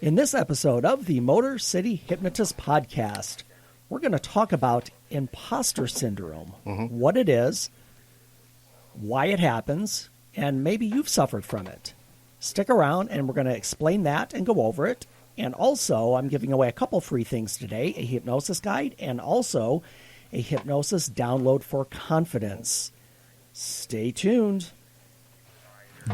In this episode of the Motor City Hypnotist Podcast, we're going to talk about imposter syndrome, what it is, why it happens, and maybe you've suffered from it. Stick around and we're going to explain that and go over it. And also, I'm giving away a couple free things today, a hypnosis guide and also a hypnosis download for confidence. Stay tuned.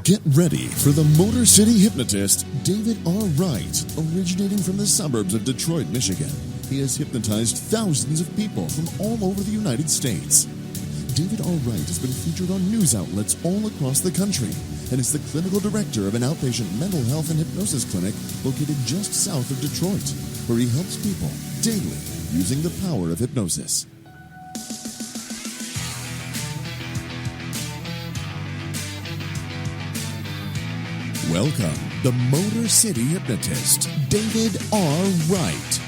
Get ready for the Motor City Hypnotist, David R. Wright, originating from the suburbs of Detroit, Michigan. He has hypnotized thousands of people from all over the United States. David R. Wright has been featured on news outlets all across the country and is the clinical director of an outpatient mental health and hypnosis clinic located just south of Detroit, where he helps people daily using the power of hypnosis. Welcome, the Motor City Hypnotist, David R. Wright.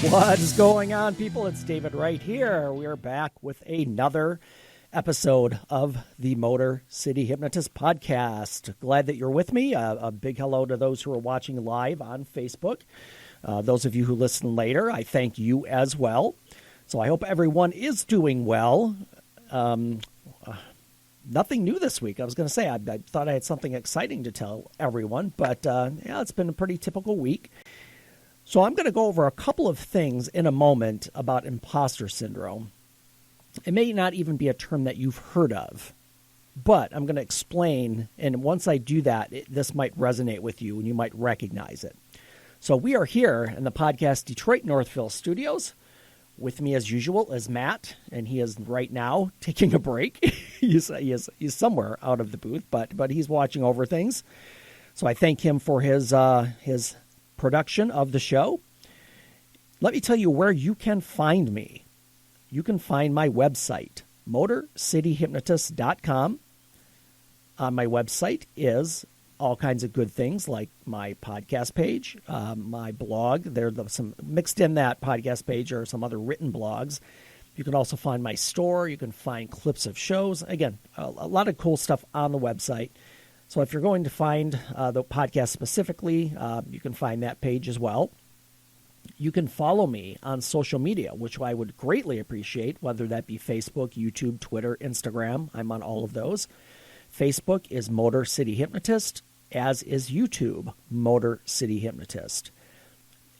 What is going on, people? It's David Wright here. We are back with another episode of the Motor City Hypnotist Podcast. Glad that you're with me. A big hello to those who are watching live on Facebook. Those of you who listen later, I thank you as well. So I hope everyone is doing well. Nothing new this week. I was going to say, I thought I had something exciting to tell everyone, but it's been a pretty typical week. So I'm going to go over a couple of things in a moment about imposter syndrome. It may not even be a term that you've heard of, but I'm going to explain, and once I do that, this might resonate with you and you might recognize it. So we are here in the Podcast Detroit Northville studios. With me, as usual, is Matt, and he is right now taking a break. He's somewhere out of the booth, but he's watching over things. So I thank him for his production of the show. Let me tell you where you can find me. You can find my website, motorcityhypnotist.com. On my website is all kinds of good things like my podcast page, my blog. There's some mixed in that podcast page are some other written blogs. You can also find my store. You can find clips of shows. Again, a lot of cool stuff on the website. So if you're going to find the podcast specifically, you can find that page as well. You can follow me on social media, which I would greatly appreciate, whether that be Facebook, YouTube, Twitter, Instagram. I'm on all of those. Facebook is Motor City Hypnotist, as is YouTube, Motor City Hypnotist.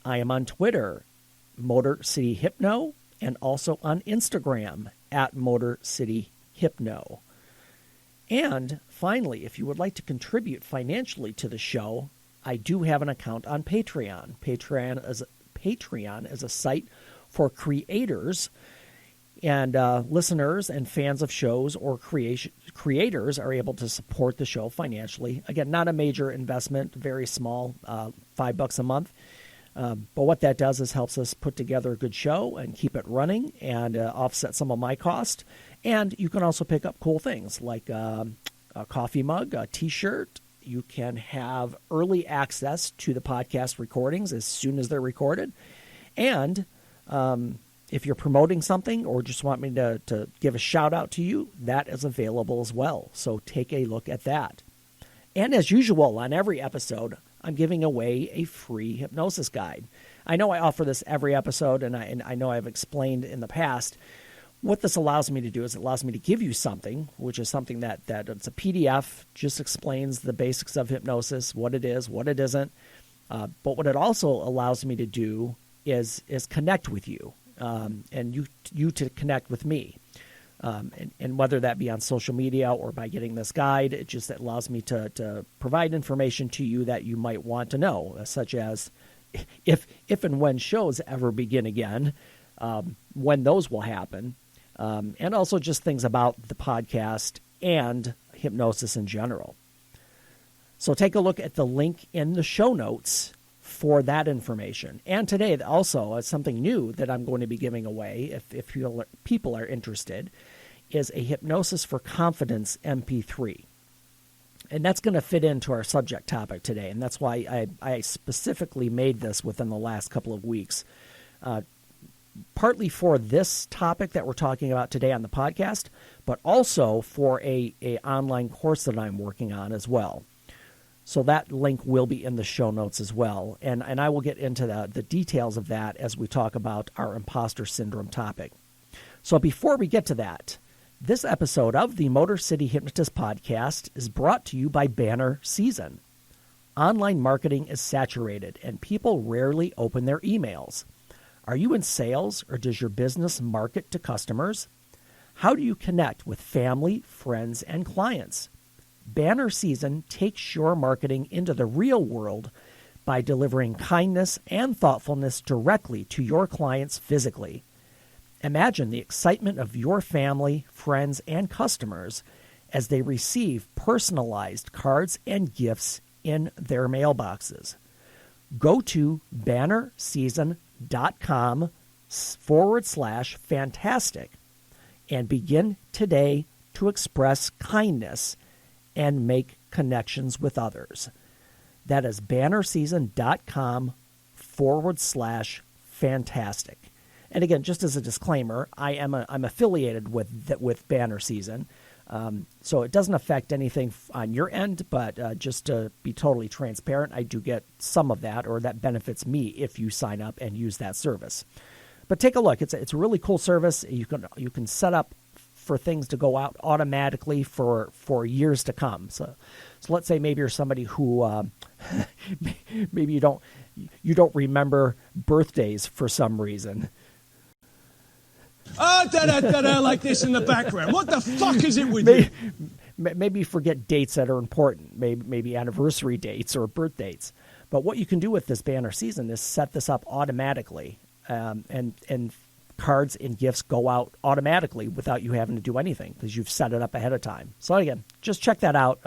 I am on Twitter, Motor City Hypno, and also on Instagram, at Motor City Hypno. And finally, if you would like to contribute financially to the show, I do have an account on Patreon. Patreon is a site for creators, and listeners and fans of shows or creators are able to support the show financially. Again, not a major investment, very small, $5 a month. But what that does is helps us put together a good show and keep it running and offset some of my cost. And you can also pick up cool things like a coffee mug, a T-shirt. You can have early access to the podcast recordings as soon as they're recorded. And if you're promoting something or just want me to give a shout out to you, that is available as well. So take a look at that. And as usual, on every episode, I'm giving away a free hypnosis guide. I know I offer this every episode, and I know I've explained in the past. What this allows me to do is it allows me to give you something, which is something that it's a PDF, just explains the basics of hypnosis, what it is, what it isn't. But what it also allows me to do is connect with you. And you to connect with me. And whether that be on social media or by getting this guide, it just allows me to provide information to you that you might want to know, such as if and when shows ever begin again, when those will happen, and also just things about the podcast and hypnosis in general. So take a look at the link in the show notes for that information. And today also something new that I'm going to be giving away if people are interested is a Hypnosis for Confidence MP3. And that's going to fit into our subject topic today. And that's why I specifically made this within the last couple of weeks. partly for this topic that we're talking about today on the podcast, but also for a online course that I'm working on as well. So that link will be in the show notes as well. And I will get into the details of that as we talk about our imposter syndrome topic. So before we get to that, this episode of the Motor City Hypnotist Podcast is brought to you by Banner Season. Online marketing is saturated and people rarely open their emails. Are you in sales or does your business market to customers? How do you connect with family, friends, and clients? Banner Season takes your marketing into the real world by delivering kindness and thoughtfulness directly to your clients physically. Imagine the excitement of your family, friends, and customers as they receive personalized cards and gifts in their mailboxes. Go to bannerseason.com/fantastic and begin today to express kindness and make connections with others. That is bannerseason.com/fantastic. And again, just as a disclaimer, I'm affiliated with Banner Season, so it doesn't affect anything on your end. But just to be totally transparent, I do get some of that, or that benefits me if you sign up and use that service. But take a look; it's a really cool service. You can set up for things to go out automatically for years to come. So let's say maybe you're somebody who maybe you don't remember birthdays for some reason. Like this in the background. What the fuck is it with you? Maybe forget dates that are important, maybe anniversary dates or birth dates. But what you can do with this Banner Season is set this up automatically, and cards and gifts go out automatically without you having to do anything because you've set it up ahead of time. So again, just check that out.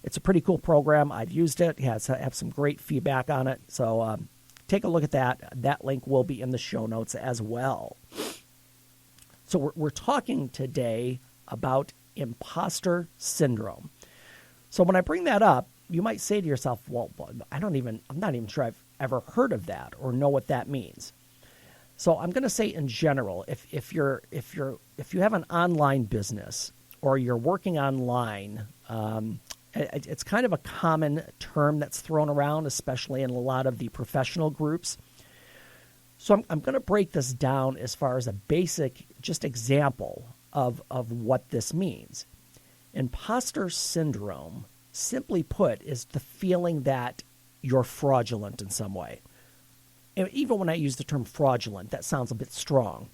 It's a pretty cool program. I've used it. I have some great feedback on it. So take a look at that. That link will be in the show notes as well. So we're talking today about imposter syndrome. So when I bring that up, you might say to yourself, well, I'm not even sure I've ever heard of that or know what that means. So I'm going to say in general, if you have an online business or you're working online, it's kind of a common term that's thrown around, especially in a lot of the professional groups. So I'm going to break this down as far as a basic just example of what this means. Imposter syndrome, simply put, is the feeling that you're fraudulent in some way. And even when I use the term fraudulent, that sounds a bit strong.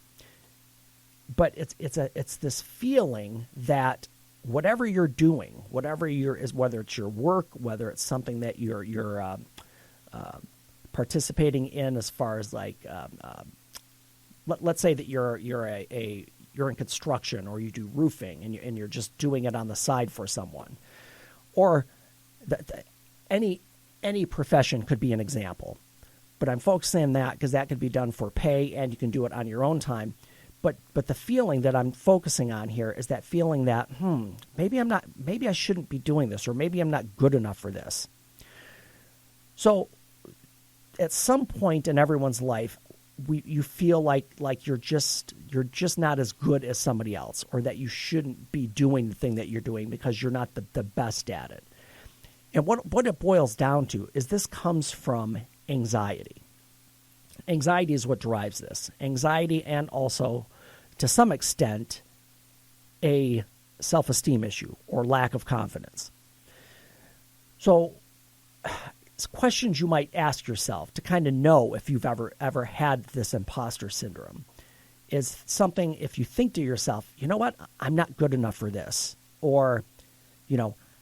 But it's this feeling that whatever you're doing, whether it's your work, whether it's something that you're participating in, as far as like, let's say that you're in construction or you do roofing and you're just doing it on the side for someone, or any profession could be an example. But I'm focusing on that because that could be done for pay and you can do it on your own time. But the feeling that I'm focusing on here is that feeling that maybe I shouldn't be doing this, or maybe I'm not good enough for this. So at some point in everyone's life, you feel like you're just not as good as somebody else, or that you shouldn't be doing the thing that you're doing because you're not the best at it. And what it boils down to is this comes from anxiety. Anxiety is what drives this. Anxiety, and also, to some extent, a self-esteem issue or lack of confidence. So it's questions you might ask yourself to kind of know if you've ever had this imposter syndrome is something, if you think to yourself, you know what, I'm not good enough for this, or,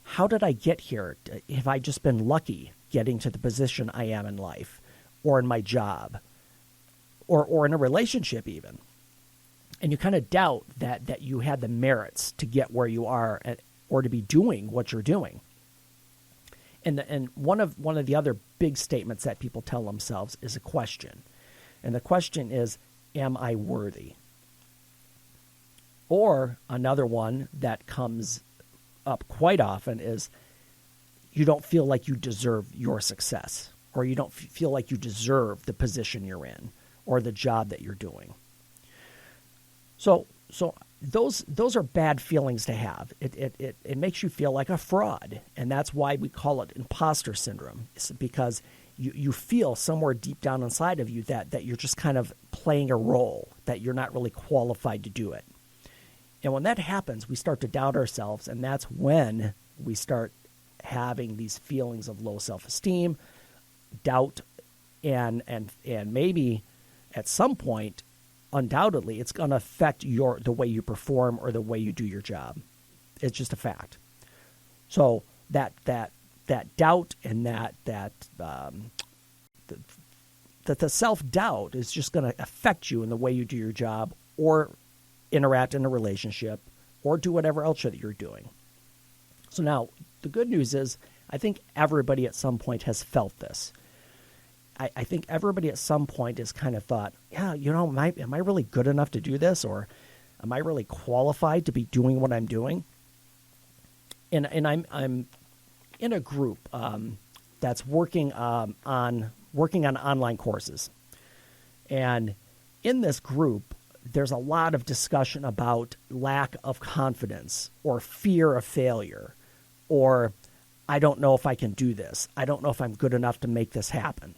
how did I get here? Have I just been lucky getting to the position I am in life, or in my job, or in a relationship even? And you kind of doubt that you had the merits to get where you are, or to be doing what you're doing. And one of the other big statements that people tell themselves is a question. And the question is, am I worthy? Or another one that comes up quite often is, you don't feel like you deserve your success, or you don't feel like you deserve the position you're in, or the job that you're doing. So those are bad feelings to have. It makes you feel like a fraud, and that's why we call it imposter syndrome. It's because you feel somewhere deep down inside of you that you're just kind of playing a role, that you're not really qualified to do it. And when that happens, we start to doubt ourselves, and that's when we start having these feelings of low self-esteem, doubt, and maybe at some point, undoubtedly, it's going to affect the way you perform or the way you do your job. It's just a fact. So that doubt and the self-doubt is just going to affect you in the way you do your job or interact in a relationship or do whatever else that you're doing. So now the good news is I think everybody at some point has felt this. I think everybody at some point has kind of thought, yeah, am I really good enough to do this? Or am I really qualified to be doing what I'm doing? And I'm in a group that's working on online courses. And in this group, there's a lot of discussion about lack of confidence or fear of failure, or I don't know if I can do this. I don't know if I'm good enough to make this happen.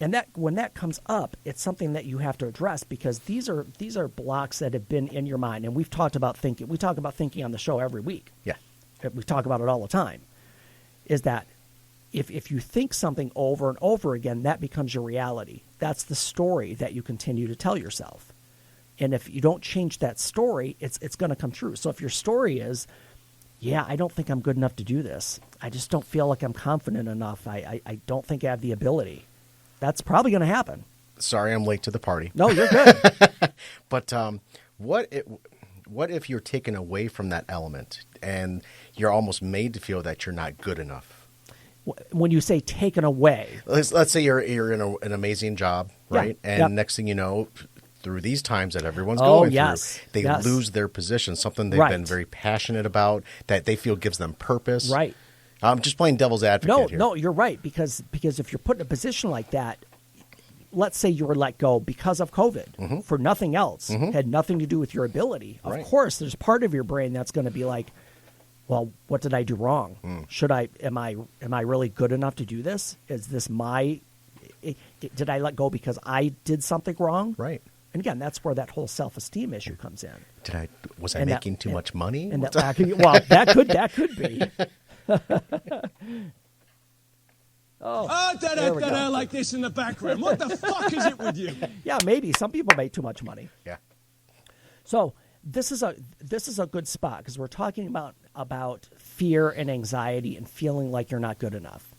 And that when that comes up, it's something that you have to address, because these are blocks that have been in your mind. And we've talked about thinking. We talk about thinking on the show every week. Yeah. We talk about it all the time. Is that if you think something over and over again, that becomes your reality. That's the story that you continue to tell yourself. And if you don't change that story, it's going to come true. So if your story is, yeah, I don't think I'm good enough to do this. I just don't feel like I'm confident enough. I don't think I have the ability. That's probably going to happen. Sorry, I'm late to the party. No, you're good. But what if you're taken away from that element and you're almost made to feel that you're not good enough? When you say taken away, let's say you're in an amazing job, right? Yeah, and yep. Next thing you know, through these times that everyone's going through, they lose their position, something they've been very passionate about, that they feel gives them purpose. Right. I'm just playing devil's advocate here. No, you're right, because if you're put in a position like that, let's say you were let go because of COVID for nothing else, had nothing to do with your ability. Of course, there's part of your brain that's going to be like, well, what did I do wrong? Am I really good enough to do this? Is this did I let go because I did something wrong? Right. And again, that's where that whole self-esteem issue comes in. Was I making too much money? And that could be. Like this in the background. What the fuck is it with you? Yeah, maybe some people make too much money. Yeah. So this is a good spot, because we're talking about fear and anxiety and feeling like you're not good enough.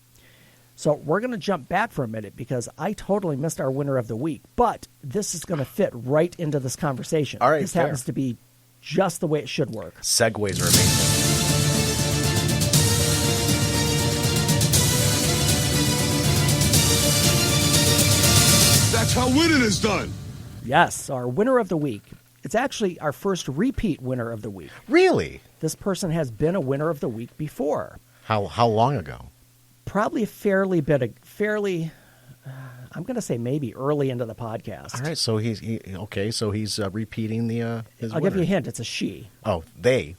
So we're going to jump back for a minute, because I totally missed our winner of the week, but this is going to fit right into this conversation. All right, this happens to be just the way it should work. Segues are amazing. That's how winning is done. Yes, our winner of the week. It's actually our first repeat winner of the week. Really? This person has been a winner of the week before. How long ago? Probably I'm going to say maybe early into the podcast. All right, so he's repeating the his I'll winner. give you a hint. It's a she. Oh,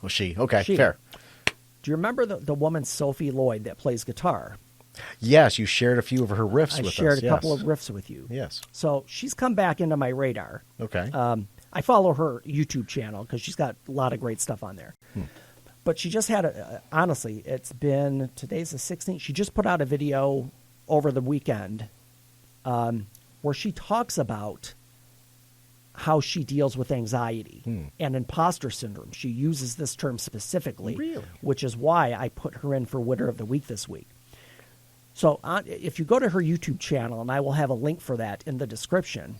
she. Okay, She. fair. Do you remember the woman Sophie Lloyd that plays guitar? Yes, you shared a few of her riffs with us. I shared a couple of riffs with you. Yes. So she's come back into my radar. Okay. I follow her YouTube channel because she's got a lot of great stuff on there. But she just had honestly, today's the 16th. She just put out a video over the weekend where she talks about how she deals with anxiety and imposter syndrome. She uses this term specifically, really? Which is why I put her in for winner of the week this week. So if you go to her YouTube channel, and I will have a link for that in the description,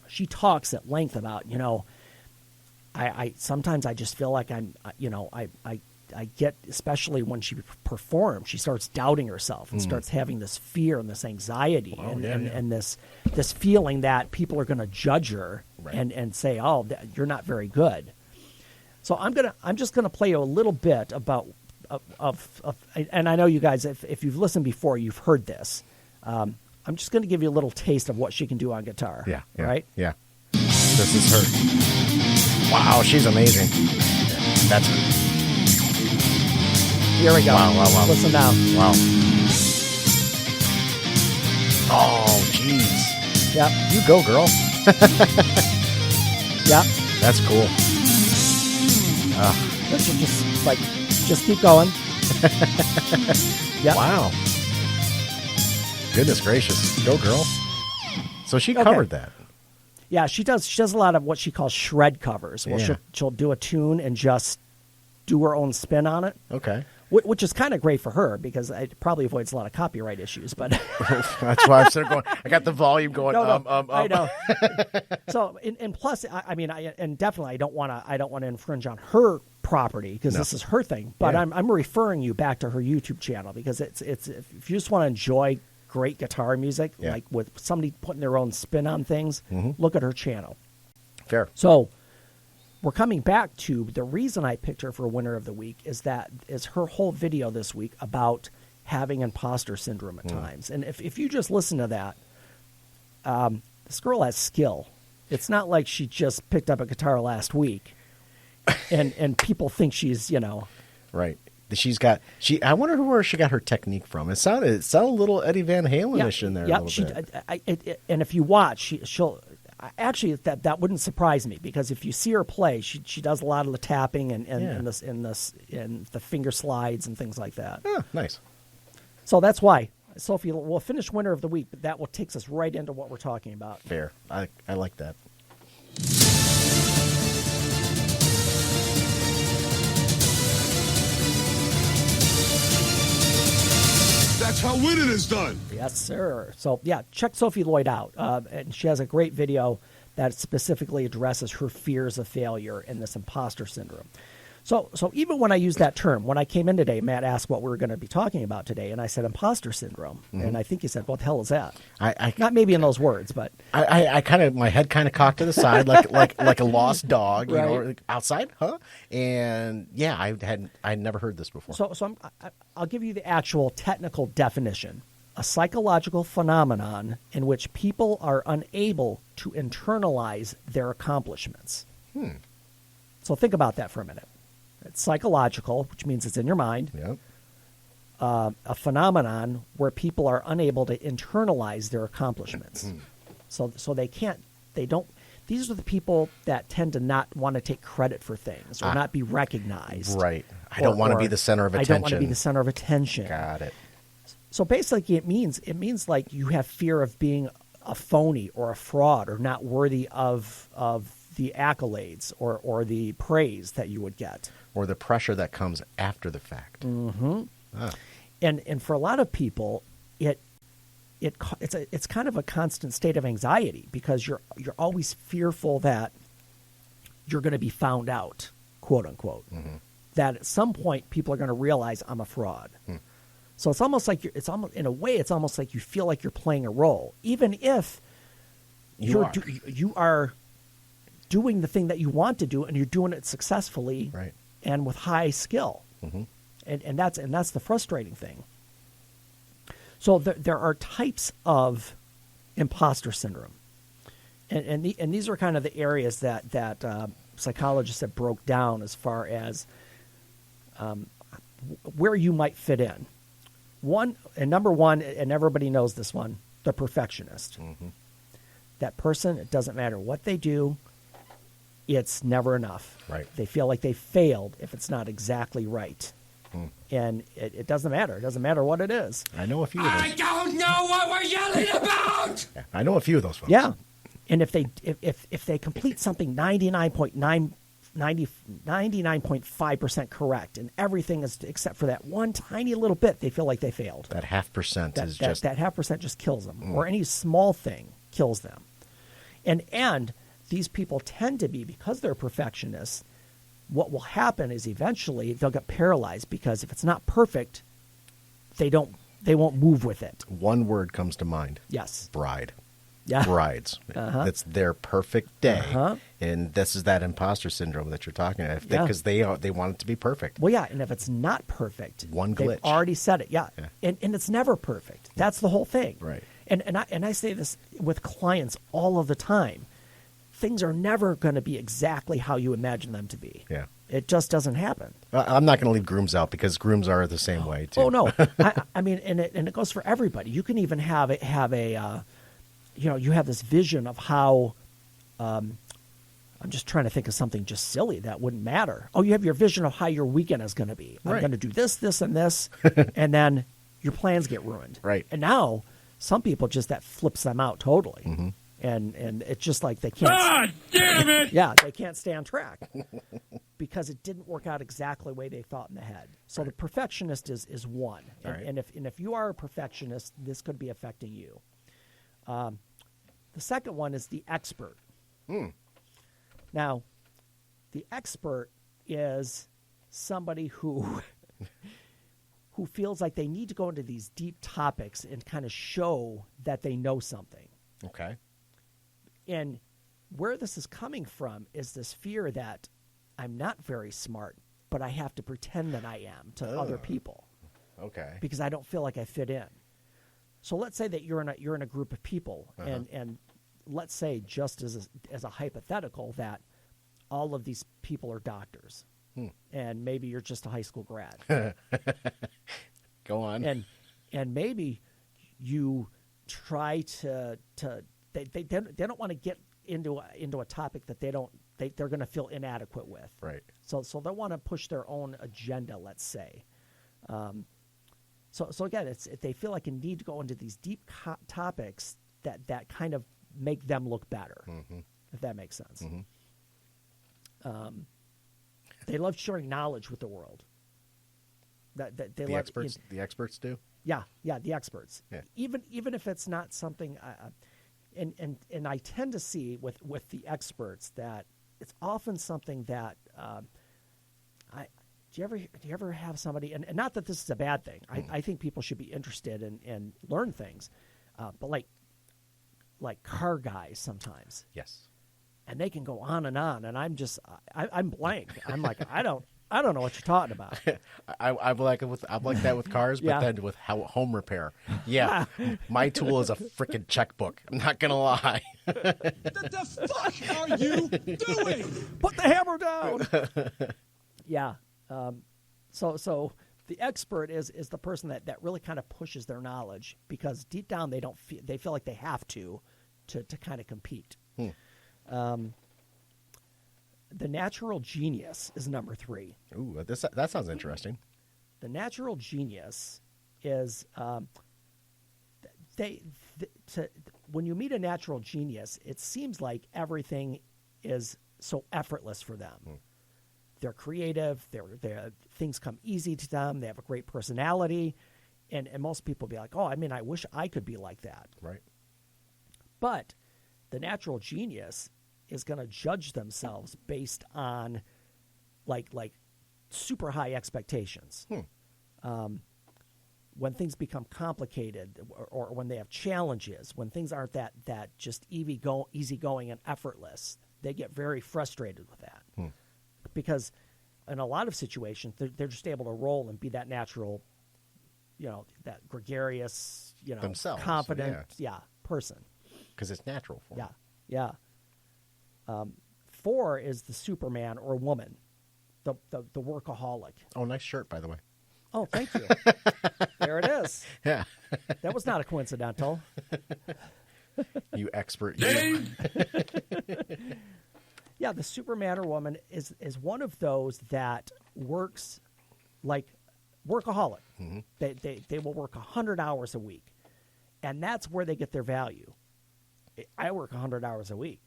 she talks at length about, I sometimes I just feel like I get, especially when she performs, she starts doubting herself and starts having this fear and this anxiety and this feeling that people are going to judge her and say, oh, you're not very good. So I'm just gonna play you a little bit about of and I know you guys, if you've listened before, you've heard this. I'm just going to give you a little taste of what she can do on guitar. Yeah. Right? Yeah. This is her. Wow, she's amazing. That's her. Here we go. Wow. Listen now. Wow. Oh, jeez. Yep. You go, girl. Yep. That's cool. This will just keep going. Yep. Wow. Goodness gracious. Go, girl. So she covered that. Yeah, she does. She does a lot of what she calls shred covers. Well, Yeah. she'll do a tune and just do her own spin on it. Okay. Which is kind of great for her because it probably avoids a lot of copyright issues. But That's why I'm sort of going. I got the volume going. no, I know. So and plus, I mean, definitely, I don't want to infringe on her property because this is her thing. But Yeah. I'm referring you back to her YouTube channel because it's if you just want to enjoy great guitar music, like with somebody putting their own spin on things, look at her channel. Fair. So we're coming back to the reason I picked her for winner of the week is her whole video this week about having imposter syndrome at times. And if you just listen to that, this girl has skill. It's not like she just picked up a guitar last week and people think she's, Right. I wonder where she got her technique from. It sounded a little Eddie Van Halen-ish in there a little bit. And if you watch, she'll actually that wouldn't surprise me because if you see her play, she does a lot of the tapping and the finger slides and things like that. Oh, nice. So that's why Sophie will finish winner of the week, but that will takes us right into what we're talking about. Fair. I like that. That's how winning is done. Yes, sir. So, yeah, check Sophie Lloyd out. And she has a great video that specifically addresses her fears of failure and this imposter syndrome. So even when I use that term, when I came in today, Matt asked what we were going to be talking about today, and I said imposter syndrome. And I think he said, what the hell is that? Not maybe in those words, but... I kind of, my head kind of cocked to the side like a lost dog, you know, like, outside, huh? And yeah, I'd never heard this before. So I'll give you the actual technical definition. A psychological phenomenon in which people are unable to internalize their accomplishments. So think about that for a minute. It's psychological, which means it's in your mind. Yep. A phenomenon where people are unable to internalize their accomplishments. So they don't. These are the people that tend to not want to take credit for things or not be recognized. Right. I don't want to be the center of attention. I don't want to be the center of attention. Got it. So basically it means like you have fear of being a phony or a fraud or not worthy of the accolades or the praise that you would get. Or the pressure that comes after the fact. Mm-hmm. And for a lot of people, it's kind of a constant state of anxiety because you're always fearful that you're going to be found out, quote unquote. That at some point people are going to realize I'm a fraud. So it's almost like in a way it's almost like you feel like you're playing a role, even if you are doing the thing that you want to do and you're doing it successfully. Right. And with high skill, and that's the frustrating thing. So there are types of imposter syndrome, and these are kind of the areas that psychologists have broke down as far as where you might fit in. Number one, and everybody knows this one, the perfectionist. That person, it doesn't matter what they do. It's never enough. Right. They feel like they failed if it's not exactly right. And it doesn't matter. It doesn't matter what it is. I know a few of those. I don't know what we're yelling about! Yeah, I know a few of those folks. Yeah. And if they complete something 99.5% correct and everything is except for that one tiny little bit, they feel like they failed. That 0.5% is just... That 0.5% just kills them. Or any small thing kills them. And these people tend to be, because they're perfectionists, what will happen is eventually they'll get paralyzed because if it's not perfect, they won't move with it. One word comes to mind. Yes. Bride. Yeah. Brides. It's their perfect day. And this is that imposter syndrome that you're talking about because they want it to be perfect. Well, yeah, and if it's not perfect, one glitch. they've already said it, yeah. And it's never perfect. That's the whole thing. Right. And I say this with clients all of the time. Things are never going to be exactly how you imagine them to be. Yeah. It just doesn't happen. I'm not going to leave grooms out because grooms are the same way too. Oh no, I mean, and it goes for everybody. You can even have a, you have this vision of how. I'm just trying to think of something just silly that wouldn't matter. Oh, you have your vision of how your weekend is going to be. I'm Right. going to do this, this, and this, and then your plans get ruined. Right. And now some people just that flips them out totally, and it's just like they can't. God damn it! Yeah, they can't stay on track because it didn't work out exactly the way they thought in the head. So the perfectionist is one, and, Right. and if you are a perfectionist, this could be affecting you. The second one is the expert. Now, the expert is somebody who feels like they need to go into these deep topics and kind of show that they know something. Okay. And where this is coming from is this fear that I'm not very smart, but I have to pretend that I am to other people Okay. because I don't feel like I fit in. So let's say that you're in a group of people, and let's say just as a hypothetical that all of these people are doctors, and maybe you're just a high school grad, Go on. and maybe you try to they don't want to get into a topic that they're going to feel inadequate with. Right. So they want to push their own agenda, let's say. So again, they feel like a need to go into these deep topics that kind of make them look better, if that makes sense. They love sharing knowledge with the world. That they The love, experts. The experts do. Yeah, the experts. Yeah. Even if it's not something, and I tend to see with the experts that it's often something that do you ever have somebody, and not that this is a bad thing. I think people should be interested and learn things, but like car guys sometimes, Yes. and they can go on, and I'm blank. I'm like I don't know what you're talking about. I'm like that with cars, but Yeah. then with home repair. Yeah, my tool is a freaking checkbook. I'm not gonna lie. What the fuck are you doing? Put the hammer down. Yeah. So the expert is the person that really kind of pushes their knowledge because deep down they feel like they have to kind of compete. The natural genius is number 3. Ooh, that sounds interesting. The natural genius is when you meet a natural genius, it seems like everything is so effortless for them. They're creative. Things come easy to them. They have a great personality, and most people be like, "Oh, I mean, I wish I could be like that." Right. But the natural genius is going to judge themselves based on like super high expectations. When things become complicated, or when they have challenges, when things aren't that just easygoing and effortless, they get very frustrated with that. Because in a lot of situations, they're just able to roll and be that natural, that gregarious, Themselves, confident, person. Because it's natural for them. Yeah. 4 is the Superman or woman, the workaholic. Oh, nice shirt, by the way. Oh, thank you. There it is. Yeah. That was not a coincidental. You expert. You. Yeah, the Superman or woman is one of those that works like workaholic. They will work 100 hours a week, and that's where they get their value. I work 100 hours a week,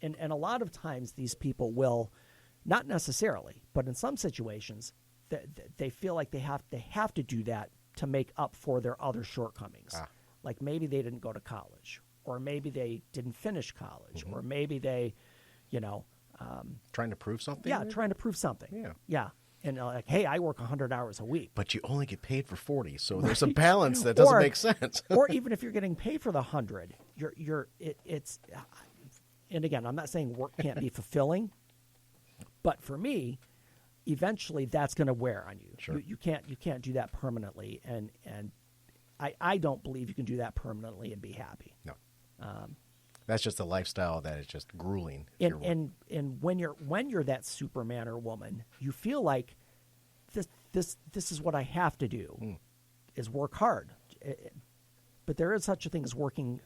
and a lot of times these people will, not necessarily, but in some situations, they feel like they have to do that to make up for their other shortcomings. Like maybe they didn't go to college, or maybe they didn't finish college, or maybe they. Trying to prove something? Yeah, trying to prove something. Yeah. And like, hey, I work 100 hours a week. But you only get paid for 40, so there's a balance that doesn't make sense. Or even if you're getting paid for the 100, it's. And again, I'm not saying work can't be fulfilling, but for me, eventually that's going to wear on you. Sure. You can't do that permanently, and I don't believe you can do that permanently and be happy. No. That's just a lifestyle that is just grueling. And when you're that Superman or woman, you feel like this is what I have to do, is work hard. But there is such a thing as working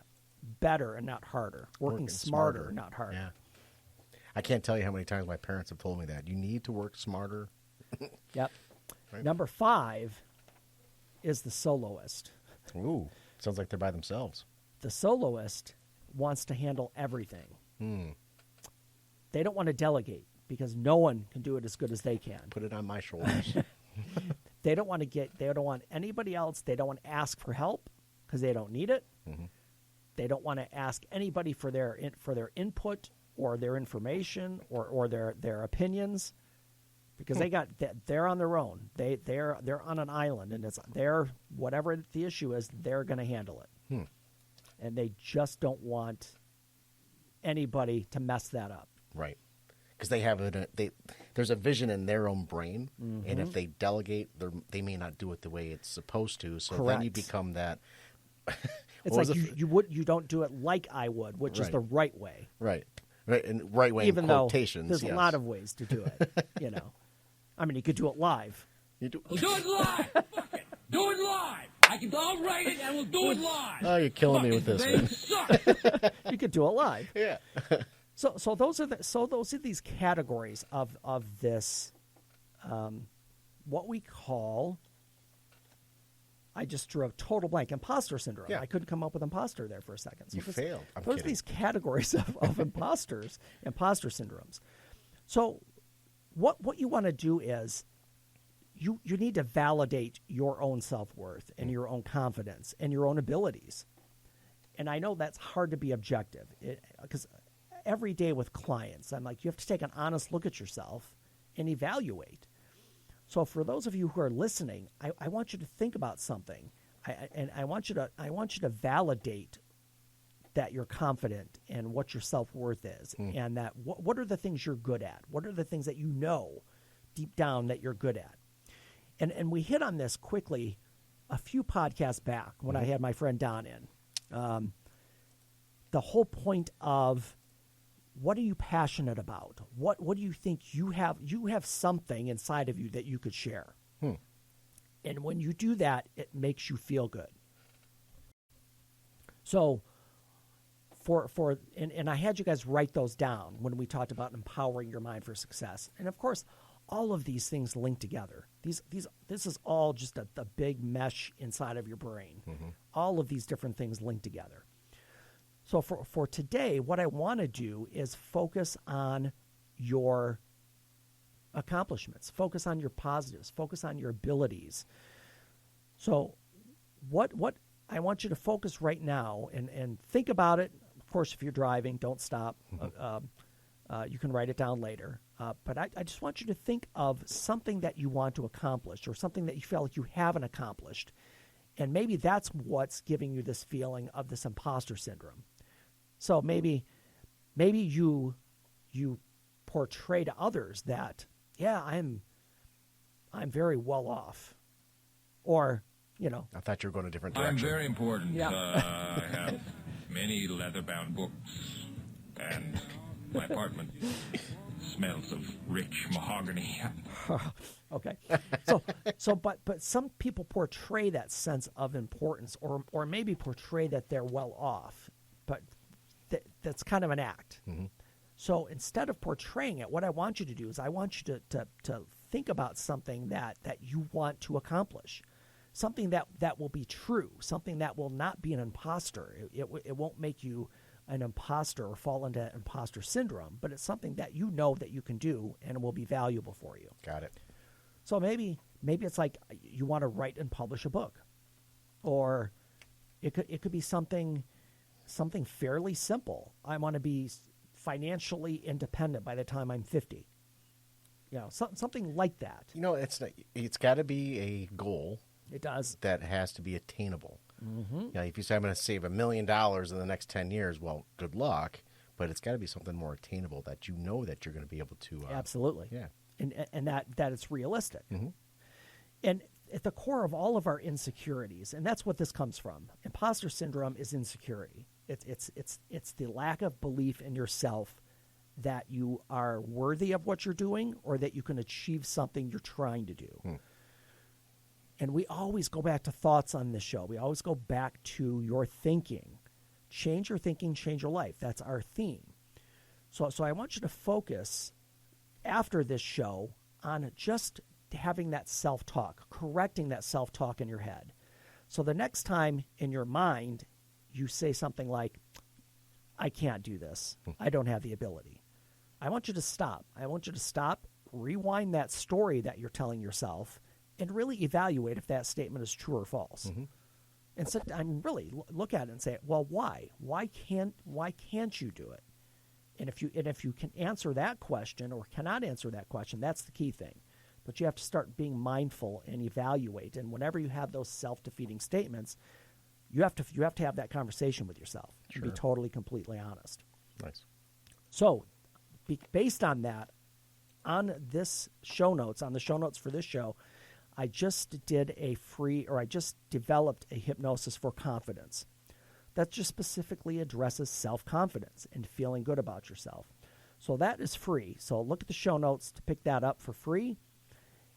better and not harder, working smarter, not harder. Yeah. I can't tell you how many times my parents have told me that. You need to work smarter. Yep. Right. Number 5 is the soloist. Ooh, sounds like they're by themselves. The soloist wants to handle everything. They don't want to delegate because no one can do it as good as they can. Put it on my shoulders. They don't want anybody else. They don't want to ask for help because they don't need it. They don't want to ask anybody for their input or their information or their opinions because they're on their own. They're on an island, and it's whatever the issue is, they're going to handle it. And they just don't want anybody to mess that up. Right. Because they have there's a vision in their own brain, and if they delegate, they may not do it the way it's supposed to. So Correct. then you become that. It's like you don't do it like I would, which is the right way. Right. Right. And right way Even in though quotations. there's a lot of ways to do it. I mean, you could do it live. You do. We'll do it live. Fuck it. Do it live. I'll write it and we'll do it live. Oh, you're killing me with this, They man. suck. You could do it live. Yeah. So those are these categories of this, what we call. I just drew a total blank. Imposter syndrome. Yeah. I couldn't come up with imposter there for a second. So You failed. I'm those kidding. are these categories of imposter syndromes. So what you want to do is you need to validate your own self-worth and your own confidence and your own abilities. And I know that's hard to be objective because every day with clients, I'm like, you have to take an honest look at yourself and evaluate. So for those of you who are listening, I want you to think about something. I want you to validate that you're confident and what your self-worth is, and that what are the things you're good at? What are the things that you know deep down that you're good at? And we hit on this quickly a few podcasts back when I had my friend Don in. The whole point of what are you passionate about? What do you think you have? You have something inside of you that you could share. And when you do that, it makes you feel good. So and I had you guys write those down when we talked about empowering your mind for success. And of course, all of these things link together. This is all just a big mesh inside of your brain. All of these different things link together. So for today, what I want to do is focus on your accomplishments, focus on your positives, focus on your abilities. So what I want you to focus right now and think about it. Of course, if you're driving, don't stop. You can write it down later. But I just want you to think of something that you want to accomplish or something that you feel like you haven't accomplished. And maybe that's what's giving you this feeling of this imposter syndrome. So maybe you portray to others that, yeah, I'm very well off. Or, I thought you were going a different I'm direction. very important. Yeah. I have many leather-bound books, and my apartment smells of rich mahogany. Okay. But some people portray that sense of importance or maybe portray that they're well off, but that's kind of an act. So instead of portraying it, what I want you to do is I want you to think about something that you want to accomplish, something that will be true, something that will not be an imposter. It won't make you an imposter or fall into imposter syndrome, but it's something that you know that you can do and will be valuable for you. Got it. So maybe it's like you want to write and publish a book, or it could be something fairly simple. I want to be financially independent by the time I'm 50. Something like that. It's got to be a goal. It does. That has to be attainable. If you say I'm going to save $1 million in the next 10 years, well, good luck. But it's got to be something more attainable that you know that you're going to be able to. Absolutely. Yeah. And that it's realistic. And at the core of all of our insecurities, and that's what this comes from. Imposter syndrome is insecurity. It's the lack of belief in yourself that you are worthy of what you're doing or that you can achieve something you're trying to do. And we always go back to thoughts on this show. We always go back to your thinking. Change your thinking, change your life. That's our theme. So I want you to focus after this show on just having that self-talk, correcting that self-talk in your head. So the next time in your mind you say something like, I can't do this. I don't have the ability. I want you to stop. I want you to stop, rewind that story that you're telling yourself, and really evaluate if that statement is true or false. And so really look at it and say, well, why? Why can't you do it? And if you can answer that question or cannot answer that question, that's the key thing. But you have to start being mindful and evaluate. And whenever you have those self-defeating statements, you have to have that conversation with yourself and be totally, completely honest. Nice. So, based on that, on this show notes, on the show notes for this show, I just developed a hypnosis for confidence that just specifically addresses self-confidence and feeling good about yourself. So that is free. So look at the show notes to pick that up for free.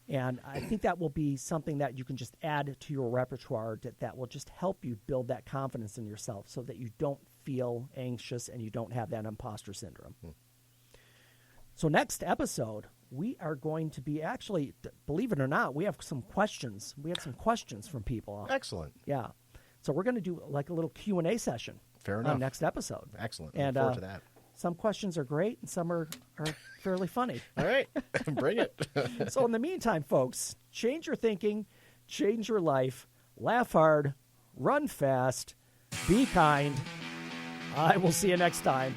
And I think that will be something that you can just add to your repertoire that will just help you build that confidence in yourself so that you don't feel anxious and you don't have that imposter syndrome. So next episode, we are going to be actually, believe it or not, we have some questions. We have some questions from people. Excellent. Yeah. So we're going to do like a little Q&A session. Fair enough. On next episode. Excellent. And Look forward to that. Some questions are great and some are fairly funny. All right. Bring it. So in the meantime, folks, change your thinking, change your life, laugh hard, run fast, be kind. I will see you next time.